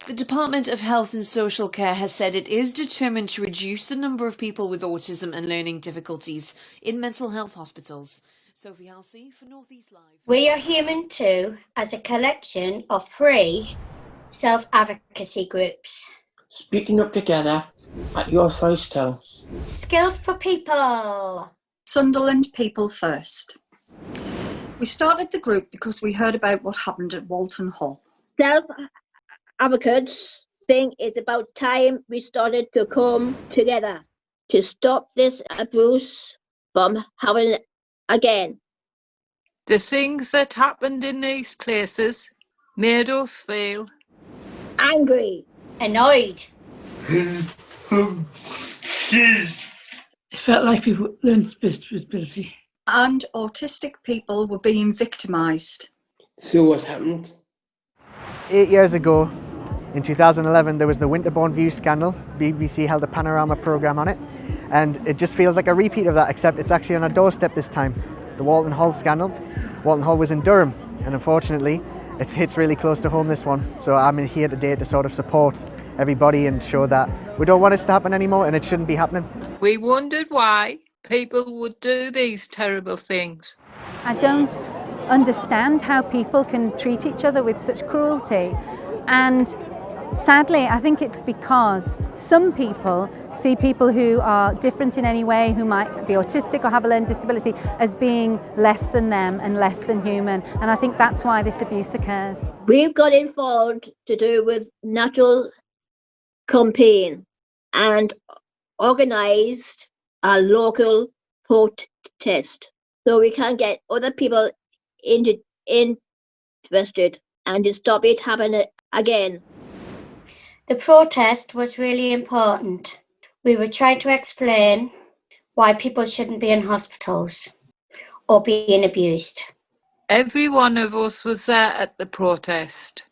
The Department of Health and Social Care has said it is determined to reduce the number of people with autism and learning difficulties in mental health hospitals. Sophie Halsey for North East Live. We Are Human Too as a collection of free self-advocacy groups. Speaking up together at your voice counts. Skills for people. Sunderland People First. We started the group because we heard about what happened at Walton Hall. Self-advocates think it's about time we started to come together to stop this abuse from happening again. The things that happened in these places made us feel Angry, Annoyed. It felt like people with learning disability. And autistic people were being victimised. So what happened? 8 years ago, in 2011, there was the Winterbourne View scandal. BBC held a panorama programme on it, and it just feels like a repeat of that, except it's actually on our doorstep this time. The Walton Hall scandal. Walton Hall was in Durham, and unfortunately, it hits really close to home, this one. So I'm here today to sort of support everybody and show that we don't want this to happen anymore, and it shouldn't be happening. We wondered why people would do these terrible things. I don't understand how people can treat each other with such cruelty, and sadly I think it's because some people see people who are different in any way, who might be autistic or have a learning disability, as being less than them and less than human, and I think that's why this abuse occurs. we've got involved to do with natural campaign and organised a local protest so we can get other people interested and to stop it happening again. The protest was really important. We were trying to explain why people shouldn't be in hospitals or being abused. Every one of us was there at the protest,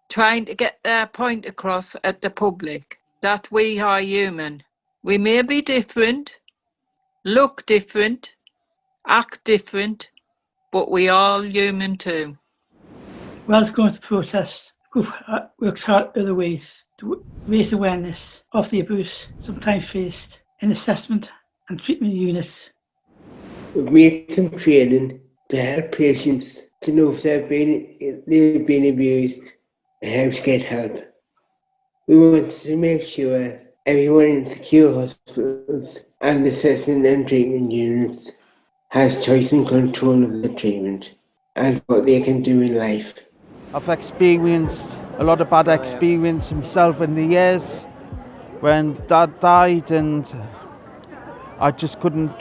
trying to get their point across at the public that we are human. We may be different, look different, act different, but we are human too. Whilst going to protest, the group worked hard other ways to raise awareness of the abuse sometimes faced in assessment and treatment units. We've made some training to help patients to know if they've been abused and how to get help. We wanted to make sure everyone in secure hospitals and assessment and treatment units has choice and control of the treatment and what they can do in life. I've experienced a lot of bad experience myself in the years when Dad died, and I just couldn't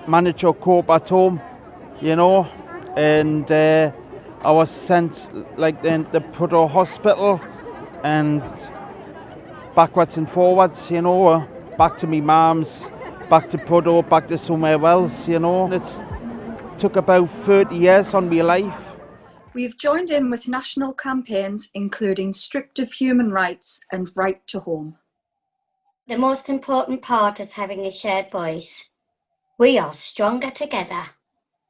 manage or cope at home, you know, and I was sent like to Prudhoe Hospital and backwards and forwards, you know, back to me mum's, back to Prudhoe, back to somewhere else, you know. It took about 30 years on my life. We've joined in with national campaigns including Strict of Human Rights and Right to Home. The most important part is having a shared voice. We are stronger together.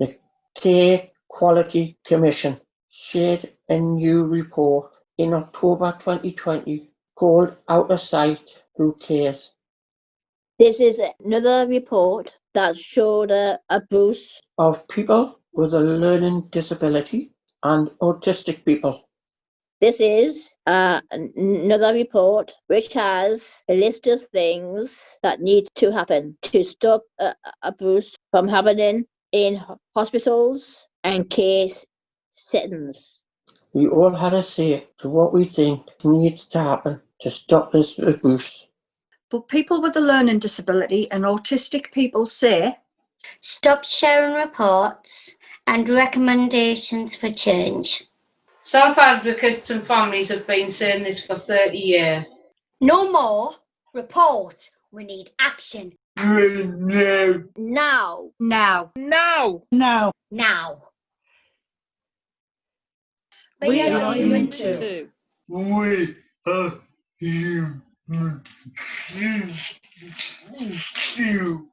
The Care Quality Commission shared a new report in October 2020 called Out of Sight, Who Cares? This is another report that showed abuse Of people with a learning disability and autistic people. This is another report which has a list of things that need to happen to stop abuse from happening in hospitals and case settings. We all had a say to what we think needs to happen to stop this abuse. But people with a learning disability and autistic people say, stop sharing reports and recommendations for change. Self-advocates and families have been saying this for 30 years. No more report. We need action. Now. now. Now. Now. Now. We are human too. We are human too.